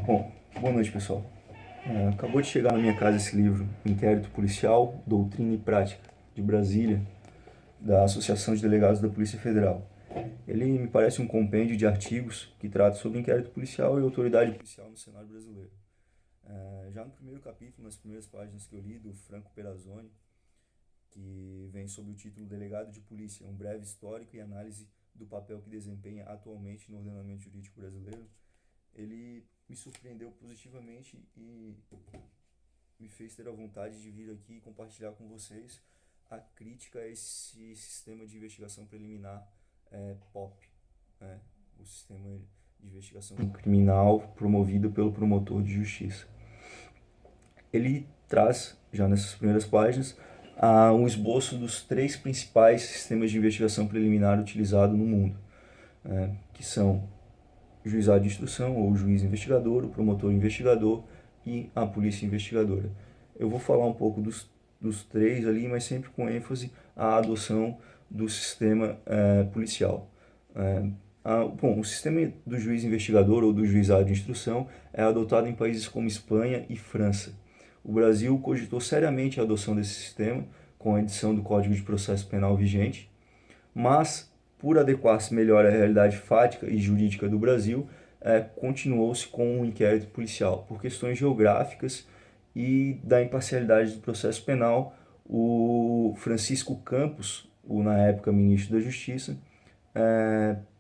Bom, boa noite, pessoal. Acabou de chegar na minha casa esse livro, Inquérito Policial, Doutrina e Prática, de Brasília, da Associação de Delegados da Polícia Federal. Ele me parece um compêndio de artigos que trata sobre inquérito policial e autoridade policial no cenário brasileiro. Já no primeiro capítulo, nas primeiras páginas que eu li, do Franco Perazzoni, que vem sob o título Delegado de Polícia, um breve histórico e análise do papel que desempenha atualmente no ordenamento jurídico brasileiro, ele me surpreendeu positivamente e me fez ter a vontade de vir aqui e compartilhar com vocês a crítica a esse sistema de investigação preliminar POP, né? O sistema de investigação criminal promovido pelo promotor de justiça. Ele traz, já nessas primeiras páginas, um esboço dos três principais sistemas de investigação preliminar utilizados no mundo, que são o juizado de instrução, ou o juiz investigador, o promotor investigador e a polícia investigadora. Eu vou falar um pouco dos três ali, mas sempre com ênfase à adoção do sistema policial. Bom, o sistema do juiz investigador ou do juizado de instrução é adotado em países como Espanha e França. O Brasil cogitou seriamente a adoção desse sistema com a edição do Código de Processo Penal vigente, mas por adequar-se melhor à realidade fática e jurídica do Brasil, continuou-se com um inquérito policial. Por questões geográficas e da imparcialidade do processo penal, o Francisco Campos, na época ministro da Justiça,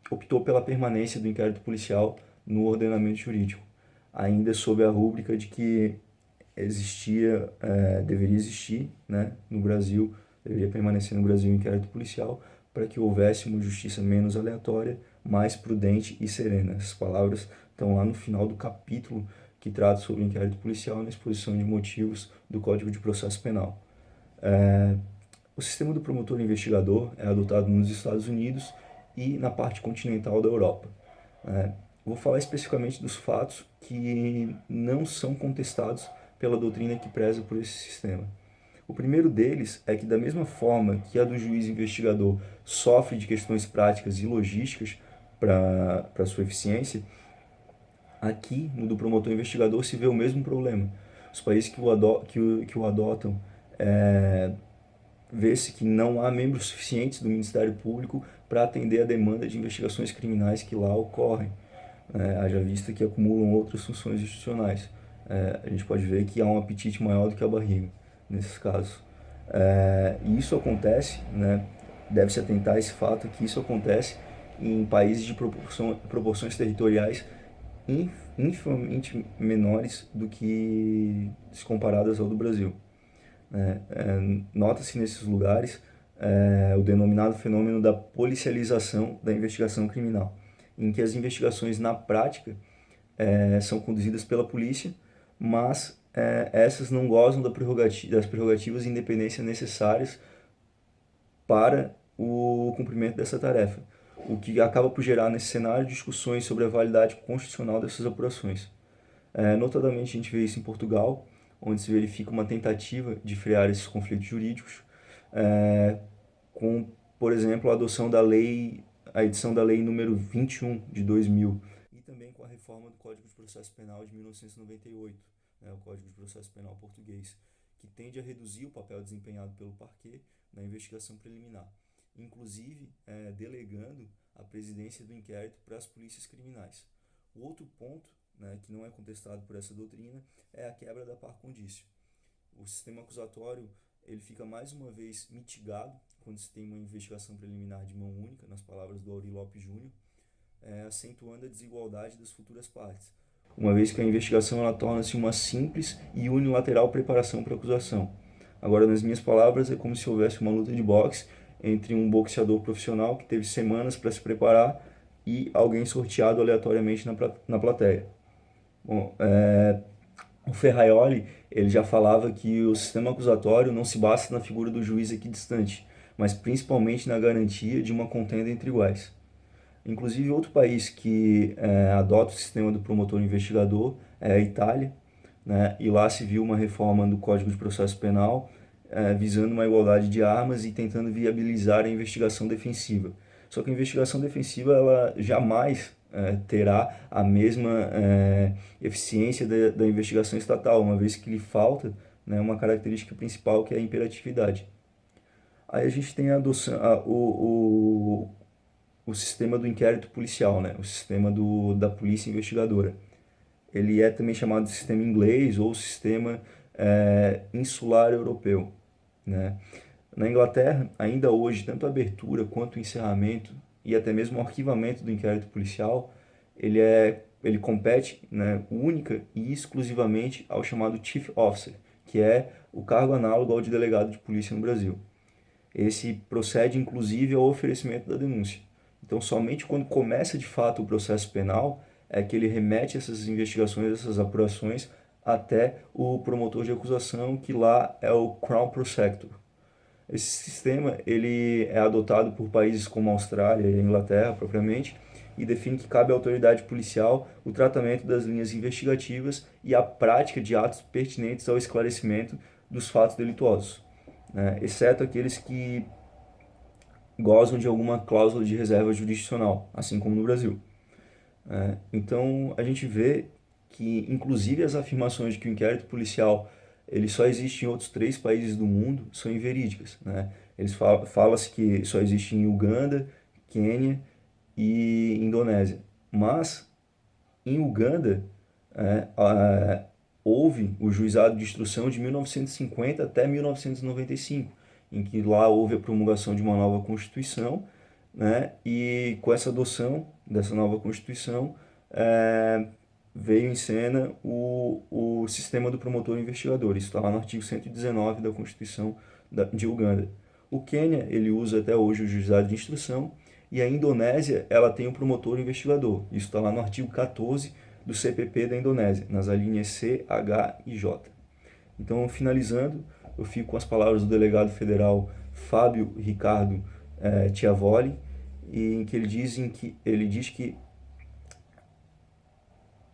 optou pela permanência do inquérito policial no ordenamento jurídico, ainda sob a rúbrica de que deveria existir, né, no Brasil, deveria permanecer no Brasil o inquérito policial, para que houvesse uma justiça menos aleatória, mais prudente e serena. Essas palavras estão lá no final do capítulo que trata sobre o inquérito policial na exposição de motivos do Código de Processo Penal. O sistema do promotor investigador é adotado nos Estados Unidos e na parte continental da Europa. Vou falar especificamente dos fatos que não são contestados pela doutrina que preza por esse sistema. O primeiro deles é que, da mesma forma que a do juiz investigador sofre de questões práticas e logísticas para sua eficiência, aqui, no do promotor investigador, se vê o mesmo problema. Os países que o adotam, vê-se que não há membros suficientes do Ministério Público para atender a demanda de investigações criminais que lá ocorrem, haja vista que acumulam outras funções institucionais. A gente pode ver que há um apetite maior do que a barriga nesses casos. E isso acontece, né, deve-se atentar a esse fato, que isso acontece em países de proporções territoriais infimamente menores do que se comparadas ao do Brasil. Nota-se nesses lugares o denominado fenômeno da policialização da investigação criminal, em que as investigações na prática são conduzidas pela polícia, mas essas não gozam das prerrogativas e independência necessárias para o cumprimento dessa tarefa, o que acaba por gerar nesse cenário discussões sobre a validade constitucional dessas apurações. Notadamente a gente vê isso em Portugal, onde se verifica uma tentativa de frear esses conflitos jurídicos, com, por exemplo, a adoção da lei, a edição da lei número 21 de 2000, e também com a reforma do Código de Processo Penal de 1998, o Código de Processo Penal português, que tende a reduzir o papel desempenhado pelo parquet na investigação preliminar, inclusive delegando a presidência do inquérito para as polícias criminais. O outro ponto, que não é contestado por essa doutrina, é a quebra da par condicio. O sistema acusatório ele fica mais uma vez mitigado quando se tem uma investigação preliminar de mão única, nas palavras do Auri Lopes Júnior, acentuando a desigualdade das futuras partes, uma vez que a investigação ela torna-se uma simples e unilateral preparação para a acusação. Agora, nas minhas palavras, é como se houvesse uma luta de boxe entre um boxeador profissional que teve semanas para se preparar e alguém sorteado aleatoriamente na plateia. Bom, o Ferraioli ele já falava que o sistema acusatório não se basta na figura do juiz equidistante, mas principalmente na garantia de uma contenda entre iguais. Inclusive, outro país que adota o sistema do promotor investigador é a Itália, né? E lá se viu uma reforma do Código de Processo Penal visando uma igualdade de armas e tentando viabilizar a investigação defensiva. Só que a investigação defensiva ela jamais terá a mesma eficiência da investigação estatal, uma vez que lhe falta, né, uma característica principal, que é a imperatividade. Aí a gente tem a adoção, o sistema do inquérito policial, né, o sistema da polícia investigadora. Ele é também chamado de sistema inglês ou sistema insular europeu, né? Na Inglaterra, ainda hoje, tanto a abertura quanto o encerramento e até mesmo o arquivamento do inquérito policial, ele compete, né, única e exclusivamente ao chamado Chief Officer, que é o cargo análogo ao de delegado de polícia no Brasil. Esse procede inclusive ao oferecimento da denúncia. Então, somente quando começa de fato o processo penal é que ele remete essas investigações, essas apurações até o promotor de acusação, que lá é o Crown Prosecutor. Esse sistema ele é adotado por países como a Austrália e a Inglaterra propriamente, e define que cabe à autoridade policial o tratamento das linhas investigativas e a prática de atos pertinentes ao esclarecimento dos fatos delituosos, né, exceto aqueles que gozam de alguma cláusula de reserva jurisdicional, assim como no Brasil. Então a gente vê que, inclusive, as afirmações de que o inquérito policial ele só existe em outros 3 países do mundo são inverídicas, né? Fala-se que só existe em Uganda, Quênia e Indonésia. Mas em Uganda, houve o juizado de instrução de 1950 até 1995, em que lá houve a promulgação de uma nova Constituição, né? E com essa adoção dessa nova Constituição, veio em cena o sistema do promotor investigador. Isso está lá no artigo 119 da Constituição de Uganda. O Quênia, ele usa até hoje o juizado de instrução, e a Indonésia, ela tem o promotor investigador. Isso está lá no artigo 14 do CPP da Indonésia, nas alíneas C, H e J. Então, finalizando, eu fico com as palavras do delegado federal Fábio Ricardo Tiavoli, em que ele diz que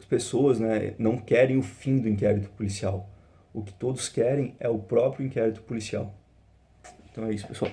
as pessoas, né, não querem o fim do inquérito policial. O que todos querem é o próprio inquérito policial. Então é isso, pessoal.